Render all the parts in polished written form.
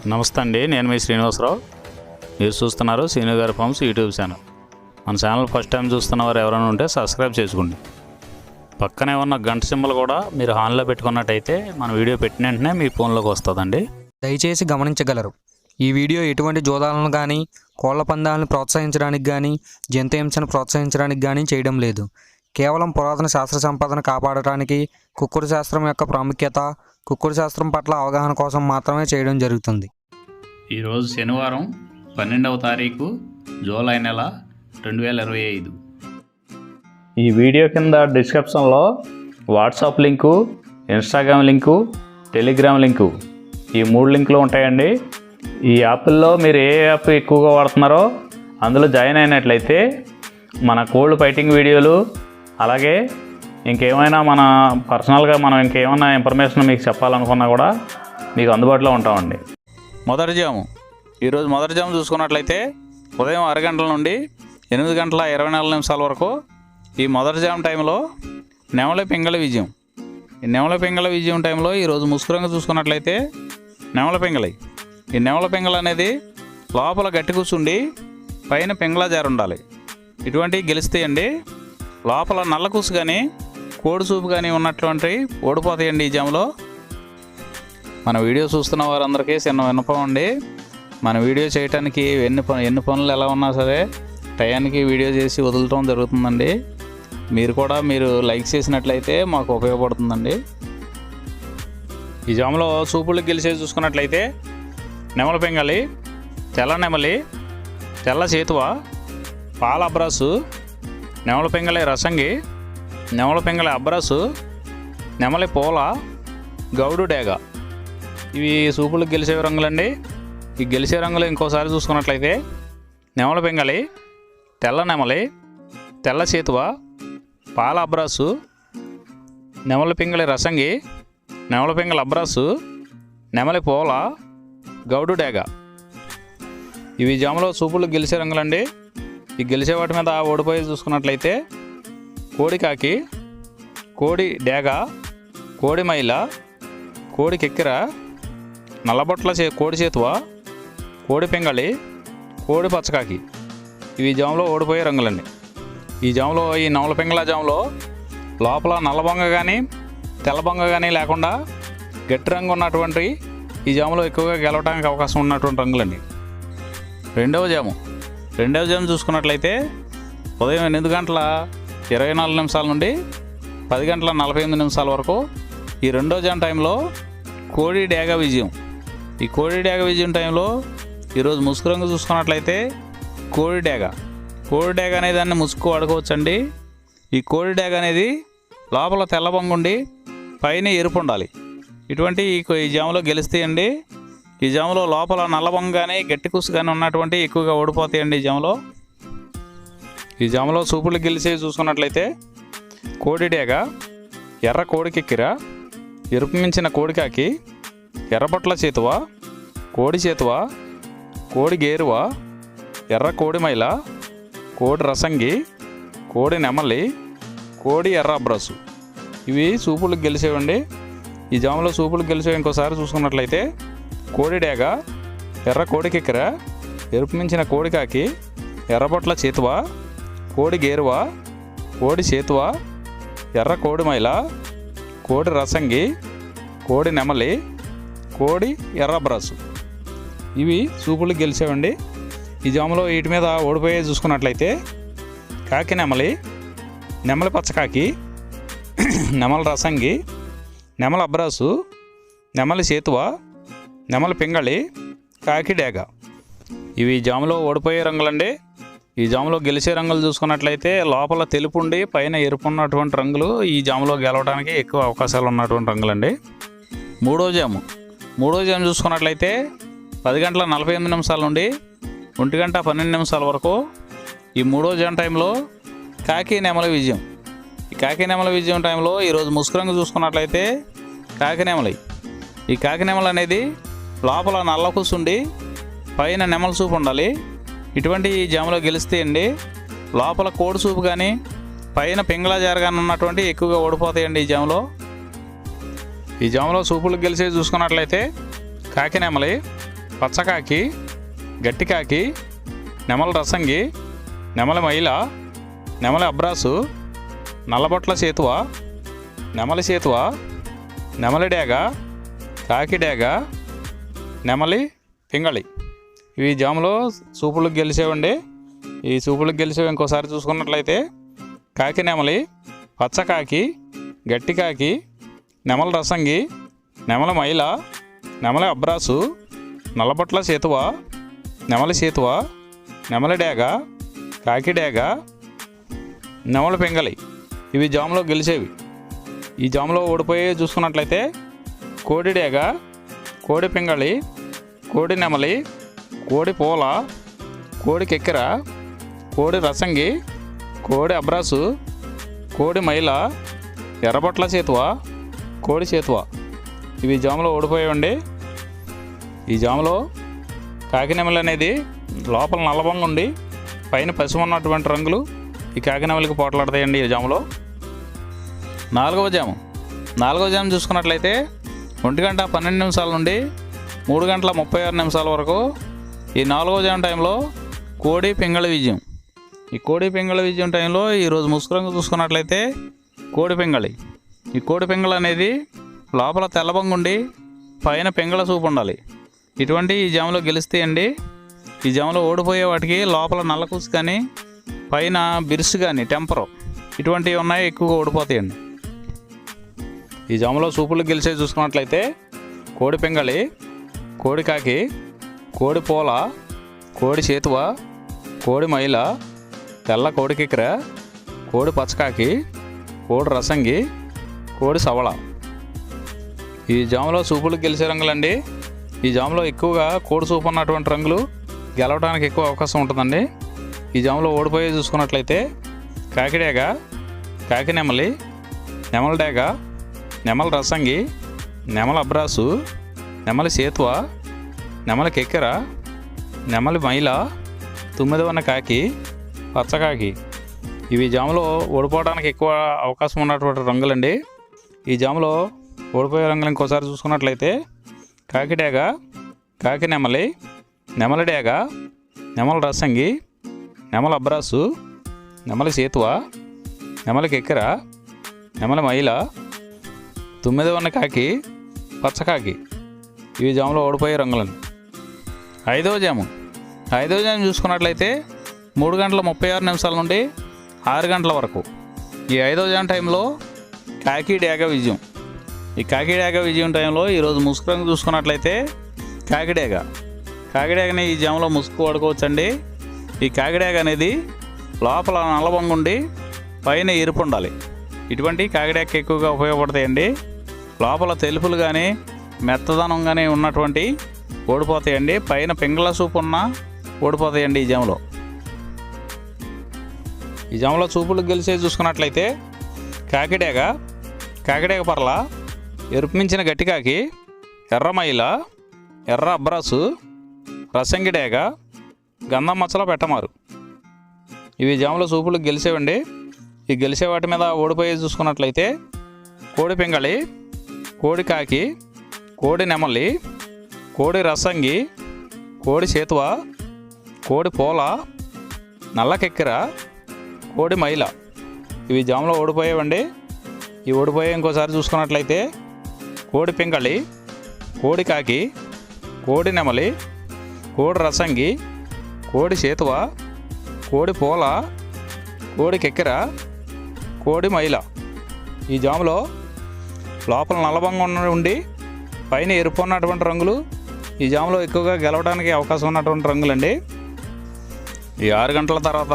నమస్తే అండి, నేను మీ శ్రీనివాసరావు. మీరు చూస్తున్నారు శ్రీను గారి ఫార్మ్స్ యూట్యూబ్ ఛానల్. మన ఛానల్ ఫస్ట్ టైం చూస్తున్న వారు ఎవరైనా ఉంటే సబ్స్క్రైబ్ చేసుకోండి. పక్కనే ఉన్న గంట సింబల్ కూడా మీరు ఆన్లో పెట్టుకున్నట్టయితే మన వీడియో పెట్టిన వెంటనే మీ ఫోన్లోకి వస్తుందండి. దయచేసి గమనించగలరు, ఈ వీడియో ఎటువంటి జోదాలను కానీ కోళ్ల పందాలను ప్రోత్సహించడానికి కానీ జంతు హింసను ప్రోత్సహించడానికి కానీ చేయడం లేదు. కేవలం పురాతన శాస్త్ర సంపదను కాపాడటానికి, కుక్కుడు శాస్త్రం యొక్క ప్రాముఖ్యత, కుక్కుడు శాస్త్రం పట్ల అవగాహన కోసం మాత్రమే చేయడం జరుగుతుంది. ఈరోజు శనివారం 12వ తారీఖు జూలై నెల 2025. ఈ వీడియో కింద డిస్క్రిప్షన్లో WhatsApp link, Instagram link, Telegram link, ఈ 3 లింకులు ఉంటాయండి. ఈ యాప్ల్లో మీరు ఏ యాప్ ఎక్కువగా వాడుతున్నారో అందులో జాయిన్ అయినట్లయితే మన కోల్డ్ ఫైటింగ్ వీడియోలు, అలాగే ఇంకేమైనా మన పర్సనల్గా మనం ఇంకేమైనా ఇన్ఫర్మేషన్ మీకు చెప్పాలనుకున్నా కూడా మీకు అందుబాటులో ఉంటామండి. మొదటి జాము, ఈరోజు మొదటి జాము చూసుకున్నట్లయితే ఉదయం 6 గంటల నుండి 8 గంటల 24 నిమిషాల వరకు ఈ మొదటి జాము టైంలో నెమలి పింగళ విజయం. ఈ నెమలి పింగళ విజయం టైంలో ఈరోజు ముసుకురంగా చూసుకున్నట్లయితే నెమలి పింగళి. ఈ నెమలి పింగళ అనేది లోపల గట్టి కూర్చుండి పైన పింగళ జారు ఉండాలి. ఇటువంటివి గెలుస్తాయండి. లోపల నల్ల కూసు కానీ కోడి సూపు కానీ ఉన్నటువంటి ఓడిపోతాయండి ఈ జాములో. మన వీడియో చూస్తున్న వారందరికీ చిన్న విన్నపం అండి, మన వీడియో చేయడానికి ఎన్ని పనులు ఎలా ఉన్నా సరే టయానికి వీడియో చేసి వదలటం జరుగుతుందండి. మీరు లైక్ చేసినట్లయితే మాకు ఉపయోగపడుతుందండి. ఈ జాములో సూపులకు గెలిచేసి చూసుకున్నట్లయితే నెమలి పింగళి, తెల్ల నెమలి, తెల్ల చేతువ, పాల అబ్రాసు, నెమలి పింగళి రసంగి, నెమలి పింగళి అబ్రాసు, నెమలి పూల, గౌడు డేగ. ఇవి సూపులకు గెలిచే రంగులండి. ఈ గెలిచే రంగులు ఇంకోసారి చూసుకున్నట్లయితే నెమలి పింగళి, తెల్ల నెమలి, తెల్ల చేతువ, పాల అబ్రాసు, నెమలి పింగళి రసంగి, నెమలి పింగళి అబ్రాసు, నెమలి పూల, గౌడు డేగ. ఇవి జాములో సూపులు గెలిచే రంగులండి. ఈ గెలిచే వాటి మీద ఓడిపోయి చూసుకున్నట్లయితే కోడి కాకి, కోడి డేగ, కోడి మైల, కోడి కెక్కిర, నల్లబొట్ల కోడి చేతువ, కోడి పింగళి, కోడి పచ్చకాకి. ఇవి జాములో ఓడిపోయే రంగులండి. ఈ జాములో ఈ నెమలి పింగళ జాములో లోపల నల్ల బొంగ కానీ తెల్ల బొంగ కానీ లేకుండా గట్టి రంగు ఉన్నటువంటి ఈ జాములో ఎక్కువగా గెలవడానికి అవకాశం ఉన్నటువంటి రంగులండి. రెండవ జాము చూసుకున్నట్లయితే ఉదయం 8 గంటల 24 నిమిషాల నుండి 10 గంటల 48 నిమిషాల వరకు ఈ రెండో జాము టైంలో కోడి డేగ విజయం. ఈ కోడి డేగ విజయం టైంలో ఈరోజు ముసుగు రంగు చూసుకున్నట్లయితే కోడి డేగ అనే దాన్ని ముసుగు వాడుకోవచ్చండి. ఈ కోడి డేగ అనేది లోపల తెల్ల బొంగుండి పైన ఎరుపు ఉండాలి. ఇటువంటి ఈ జాములో గెలుస్తాయండి. ఈ జాములో లోపల నల్లబొంగ కానీ గట్టి కుసు కానీ ఉన్నటువంటి ఎక్కువగా ఓడిపోతాయండి ఈ జాములో. ఈ జాములో సూపులు గెలిచి చూసుకున్నట్లయితే కోడి డేగ, ఎర్ర కోడి కెక్కిర, ఎరుపు మించిన కోడికాకి, ఎర్రబొట్ల చేతువ, కోడి చేతువ, కోడి గేరువ, ఎర్ర కోడి మైల, కోడి రసంగి, కోడి నెమలి, కోడి ఎర్ర అబ్రాసు. ఇవి సూపులు గెలిచేవండి. ఈ జాములో సూపులు గెలిచేవి ఇంకోసారి చూసుకున్నట్లయితే కోడి డేగ, ఎర్ర కోడి కెక్కిర, ఎరుపు మించిన కోడికాకి, ఎర్రబొట్ల చేతువ, కోడి గేరువ, కోడి చేతువ, ఎర్ర కోడి మైల, కోడి రసంగి, కోడి నెమలి, కోడి ఎర్ర బ్రాసు. ఇవి సూపులు గెలిచేవండి. ఈ జాములో వీటి మీద ఓడిపోయే చూసుకున్నట్లయితే కాకి నెమలి, నెమలి పచ్చకాకి, నెమలి రసంగి, నెమలి అబ్రాసు, నెమలి చేతువ, నెమలి పింగళి, కాకి డేగ. ఇవి జాములో ఓడిపోయే రంగులండి. ఈ జాములో గెలిచే రంగులు చూసుకున్నట్లయితే లోపల తెలుపు ఉండి పైన ఎరుపు ఉన్నటువంటి రంగులు ఈ జాములో గెలవడానికి ఎక్కువ అవకాశాలు ఉన్నటువంటి రంగులండి. మూడో జాము చూసుకున్నట్లయితే 10 గంటల 48 నిమిషాల నుండి 1 గంట 12 నిమిషాల వరకు ఈ మూడో జాము టైంలో కాకి నెమలి విజయం. ఈ కాకి నెమలి విజయం టైంలో ఈరోజు ముసుకురంగు చూసుకున్నట్లయితే కాకి నెమలి. ఈ కాకి నెమలి అనేది లోపల నల్ల కూసుండి పైన నెమలి సూపు ఉండాలి. ఇటువంటి ఈ జాములో గెలుస్తాయండి. లోపల కోడి సూపు కానీ పైన పింగళ జారు కానీ ఉన్నటువంటి ఎక్కువగా ఓడిపోతాయండి ఈ జాములో సూపులు గెలిచి చూసుకున్నట్లయితే కాకి నెమలి, పచ్చకాకి, గట్టికాకి, నెమల రసంగి, నెమలి మైల, నెమలి అబ్రాసు, నల్లబొట్ల సేతువ, నెమలి సేతువ, నెమలి డేగ, కాకి డేగ, నెమలి పింగళి. ఇవి జాములో సూపులకు గెలిచేవండి. ఈ సూపులకు గెలిచేవి ఇంకోసారి చూసుకున్నట్లయితే కాకి నెమలి, పచ్చకాకి, గట్టికాకి, నెమల రసంగి, నెమలి మైల, నెమలి అబ్రాసు, నల్లబొట్ల సేతువ, నెమలి సేతువ, నెమలి డేగ, కాకి డేగ, నెమలి పింగళి. ఇవి జాములో గెలిచేవి. ఈ జాములో ఓడిపోయి చూసుకున్నట్లయితే కోడి డేగ, కోడి పింగళి, కోడి నెమలి, కోడి పూల, కోడి కెక్కెర, కోడి రసంగి, కోడి అబ్రాసు, కోడి మైల, ఎర్రబొట్ల సేతువ, కోడి సేతువ. ఇవి జాములో ఓడిపోయాయండి. ఈ జాములో కాకి నెమలి అనేది లోపల నల్లబంగా ఉండి పైన పసుపు ఉన్నటువంటి రంగులు ఈ కాకి నెమలికి పోట్లాడతాయండి ఈ జాములో. నాలుగవ జాము చూసుకున్నట్లయితే 1:12 నుండి 3:36 వరకు ఈ 4వ జాము టైంలో కోడి పింగళి విజయం. ఈ కోడి పింగళి విజయం టైంలో ఈరోజు ముసుకురంగు చూసుకున్నట్లయితే కోడి పింగళి. ఈ కోడి పింగళి అనేది లోపల తెల్లబంగుండి పైన పింగళ చూపు ఉండాలి. ఇటువంటి ఈ జాములో గెలుస్తాయండి. ఈ జాములో ఓడిపోయే వాటికి లోపల నల్లకూసు కానీ పైన బిరుసు కానీ టెంపరు ఇటువంటివి ఉన్నాయి, ఎక్కువగా ఓడిపోతాయండి. ఈ జాములో సూపులు గెలిచే చూసుకున్నట్లయితే కోడి పింగళి, కోడి కాకి, కోడి పూల, కోడి సేతువ, కోడి మైల, తెల్ల కోడి కిక్కెర, కోడి పచ్చకాకి, కోడి రసంగి, కోడి సవళ. ఈ జాములో సూపులు గెలిచే రంగులండి. ఈ జాములో ఎక్కువగా కోడి సూపు ఉన్నటువంటి రంగులు గెలవడానికి ఎక్కువ అవకాశం ఉంటుందండి. ఈ జాములో ఓడిపోయి చూసుకున్నట్లయితే కాకిడేగ, కాకి నెమలి, నెమల డేగ, నెమలి రసంగి, నెమల అబ్రాసు, నెమలి సేతువ, నెమలి కెక్కెర, నెమలి మైల, 9వ కాకి, పచ్చకాకి. ఇవి జాములో ఓడిపోవడానికి ఎక్కువ అవకాశం ఉన్నటువంటి రంగులండి. ఈ జాములో ఓడిపోయే రంగులు ఇంకోసారి చూసుకున్నట్లయితే కాకిడేగ, కాకి నెమలి, నెమలి డేగ, నెమలి రసంగి, నెమలి అబ్రాసు, నెమలి సేతువ, నెమలి కెక్కెర, నెమలి మైల, 9వ కాకి, పచ్చకాకి. ఇవి జాములో ఓడిపోయే రంగులండి. ఐదవ జాము చూసుకున్నట్లయితే 3:36 నుండి 6 గంటల వరకు ఈ 5వ జాము టైంలో కాకి డేగ విజయం. ఈ కాకి డేగ విజయం టైంలో ఈరోజు ముసుగు రంగు చూసుకున్నట్లయితే కాకిడేగని ఈ జాములో ముసుగు వాడుకోవచ్చండి. ఈ కాకిడేగ అనేది లోపల నల్లబొంగుండి పైన ఎరుపు ఉండాలి. ఇటువంటి కాకిడేగకి ఎక్కువగా ఉపయోగపడతాయండి. లోపల తెలుపులు కానీ మెత్తదనం కానీ ఉన్నటువంటి ఓడిపోతాయండి. పైన పింగళ సూపు ఉన్న ఓడిపోతాయండి. ఈ జాములో చూపులు గెలిచే చూసుకున్నట్లయితే కాకిడేగ పర్ల, ఎరుపు మించిన గట్టికాకి, ఎర్రమైల, ఎర్ర అబ్రాసు, రసంగి డేగ, గంధం మచ్చలో పెట్టమారు. ఇవి జాములో సూపులు గెలిచేవండి. ఈ గెలిచే వాటి మీద ఓడిపోయి చూసుకున్నట్లయితే కోడి పింగళి, కోడి కాకి, కోడి నెమలి, కోడి రసంగి, కోడి సేతువ, కోడి పూల, నల్ల కెక్కెర, కోడి మైల. ఇవి జాములో ఓడిపోయేవండి. ఈ ఓడిపోయే ఇంకోసారి చూసుకున్నట్లయితే కోడి పింగళి, కోడి కాకి, కోడి నెమలి, కోడి రసంగి, కోడి సేతువ, కోడి పూల, కోడి కెక్కెర, కోడి మైల. ఈ జాములో లోపల నల్లబంగా ఉండి పైన ఎరుపు ఉన్నటువంటి రంగులు ఈ జాములో ఎక్కువగా గెలవడానికి అవకాశం ఉన్నటువంటి రంగులండి. ఈ 6 గంటల తర్వాత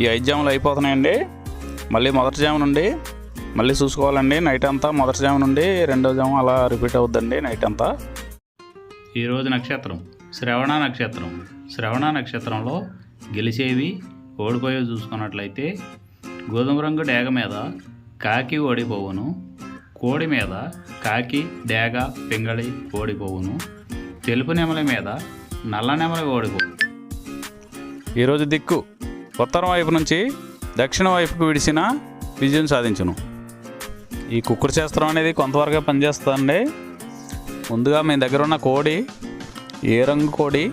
ఈ 5 జాములు అయిపోతున్నాయండి. మళ్ళీ మొదటి జాము నుండి మళ్ళీ చూసుకోవాలండి. నైట్ అంతా మొదటి జాము నుండి 2వ జాము అలా రిపీట్ అవుద్దండి నైట్ అంతా. ఈరోజు నక్షత్రం శ్రవణ నక్షత్రంలో గెలిచేవి ఓడిపోయేవి చూసుకున్నట్లయితే గోధుమ రంగు డేగ మీద కాకి ఓడిపోవును, కోడి మీద కాకి డేగ పింగళి ఓడిపోవును, తెలుపు నెమలి మీద నల్ల నెమలి ఓడిపోవు. ఈరోజు దిక్కు ఉత్తరం వైపు నుంచి దక్షిణ వైపుకు విడిచిన విజయం సాధించును. ఈ కుక్కుడు శాస్త్రం అనేది కొంతవరకే పనిచేస్తుందండి. ముందుగా మీ దగ్గర ఉన్న కోడి ఏ రంగు కోడి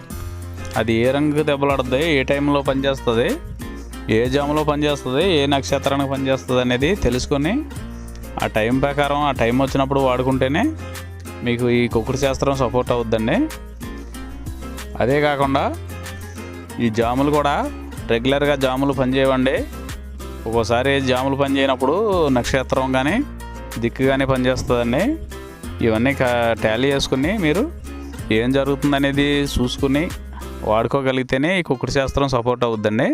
అది ఏ రంగు దెబ్బలాడుతుంది, ఏ టైంలో పనిచేస్తుంది, ఏ జాములో పనిచేస్తుంది, ఏ నక్షత్రానికి పనిచేస్తుంది అనేది తెలుసుకొని ఆ టైం ప్రకారం ఆ టైం వచ్చినప్పుడు వాడుకుంటేనే మీకు ఈ కుక్కుడు శాస్త్రం సపోర్ట్ అవుద్దండి. అదే కాకుండా ఈ జాములు కూడా రెగ్యులర్గా జాములు పనిచేయవండి. ఒక్కోసారి జాములు పనిచేయనప్పుడు నక్షత్రం కానీ దిక్కు కానీ పనిచేస్తుందండి. ఇవన్నీ టాలీ చేసుకుని మీరు ఏం జరుగుతుందనేది చూసుకుని వాడుకోగలిగితేనే ఈ కుక్కుడు శాస్త్రం సపోర్ట్ అవుద్దండి.